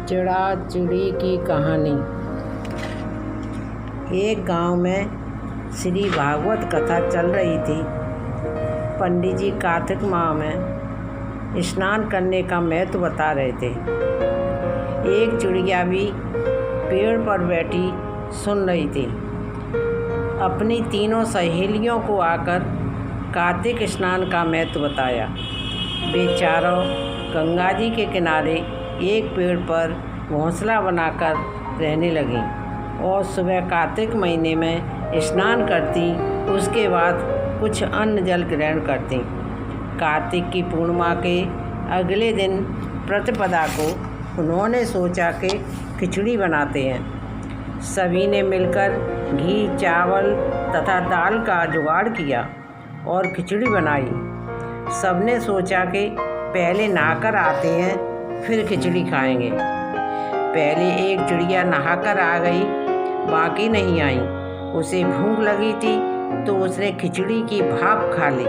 चिड़ा चिड़ी की कहानी। एक गांव में श्री भागवत कथा चल रही थी। पंडित जी कार्तिक माह में स्नान करने का महत्व बता रहे थे। एक चिड़िया भी पेड़ पर बैठी सुन रही थी। अपनी तीनों सहेलियों को आकर कार्तिक स्नान का महत्व बताया। वे चारों गंगा जी के किनारे एक पेड़ पर घोंसला बनाकर रहने लगीं और सुबह कार्तिक महीने में स्नान करती, उसके बाद कुछ अन्न जल ग्रहण करती। कार्तिक की पूर्णिमा के अगले दिन प्रतिपदा को उन्होंने सोचा कि खिचड़ी बनाते हैं। सभी ने मिलकर घी, चावल तथा दाल का जुगाड़ किया और खिचड़ी बनाई। सबने सोचा कि पहले नहाकर आते हैं, फिर खिचड़ी खाएंगे। पहले एक चिड़िया नहाकर आ गई, बाकी नहीं आई। उसे भूख लगी थी तो उसने खिचड़ी की भाप खा ली।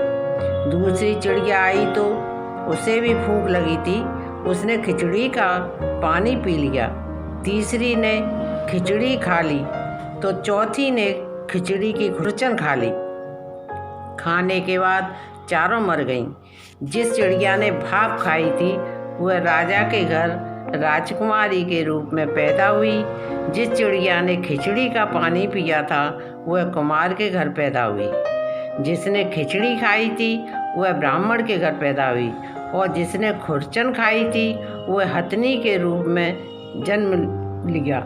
दूसरी चिड़िया आई तो उसे भी भूख लगी थी, उसने खिचड़ी का पानी पी लिया। तीसरी ने खिचड़ी खा ली तो चौथी ने खिचड़ी की खुरचन खा ली। खाने के बाद चारों मर गईं। जिस चिड़िया ने भाप खाई थी वह राजा के घर राजकुमारी के रूप में पैदा हुई। जिस चिड़िया ने खिचड़ी का पानी पिया था वह कुमार के घर पैदा हुई। जिसने खिचड़ी खाई थी वह ब्राह्मण के घर पैदा हुई और जिसने खुरचन खाई थी वह हथनी के रूप में जन्म लिया।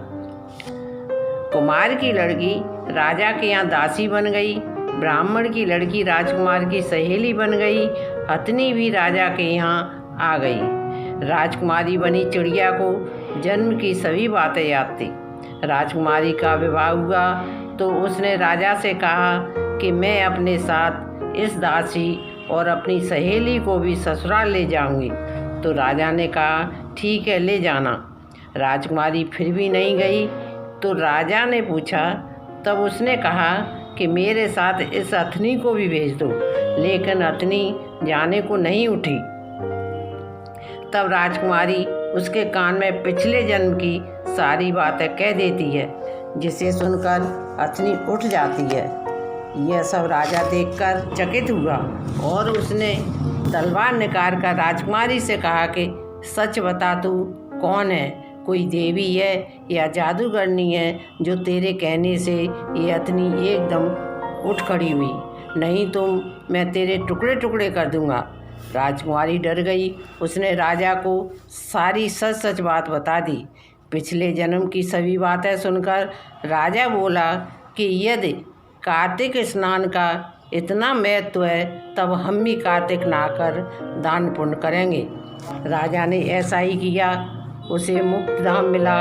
कुमार की लड़की राजा के यहाँ दासी बन गई। ब्राह्मण की लड़की राजकुमार की सहेली बन गई। हथनी भी राजा के यहाँ आ गई। राजकुमारी बनी चिड़िया को जन्म की सभी बातें याद थी। राजकुमारी का विवाह हुआ तो उसने राजा से कहा कि मैं अपने साथ इस दासी और अपनी सहेली को भी ससुराल ले जाऊंगी। तो राजा ने कहा ठीक है, ले जाना। राजकुमारी फिर भी नहीं गई तो राजा ने पूछा, तब उसने कहा कि मेरे साथ इस अथनी को भी भेज दो। लेकिन अथनी जाने को नहीं उठी। तब राजकुमारी उसके कान में पिछले जन्म की सारी बातें कह देती है, जिसे सुनकर अथनी उठ जाती है। यह सब राजा देखकर चकित हुआ और उसने तलवार निकाल कर राजकुमारी से कहा कि सच बता, तू कौन है? कोई देवी है या जादूगरनी है जो तेरे कहने से ये अथनी एकदम उठ खड़ी हुई? नहीं तो मैं तेरे टुकड़े टुकड़े कर दूंगा। राजकुमारी डर गई। उसने राजा को सारी सच सच बात बता दी। पिछले जन्म की सभी बातें सुनकर राजा बोला कि यदि कार्तिक स्नान का इतना महत्व है तब हम भी कार्तिक नहाकर दान पुण्य करेंगे। राजा ने ऐसा ही किया। उसे मुक्त धाम मिला।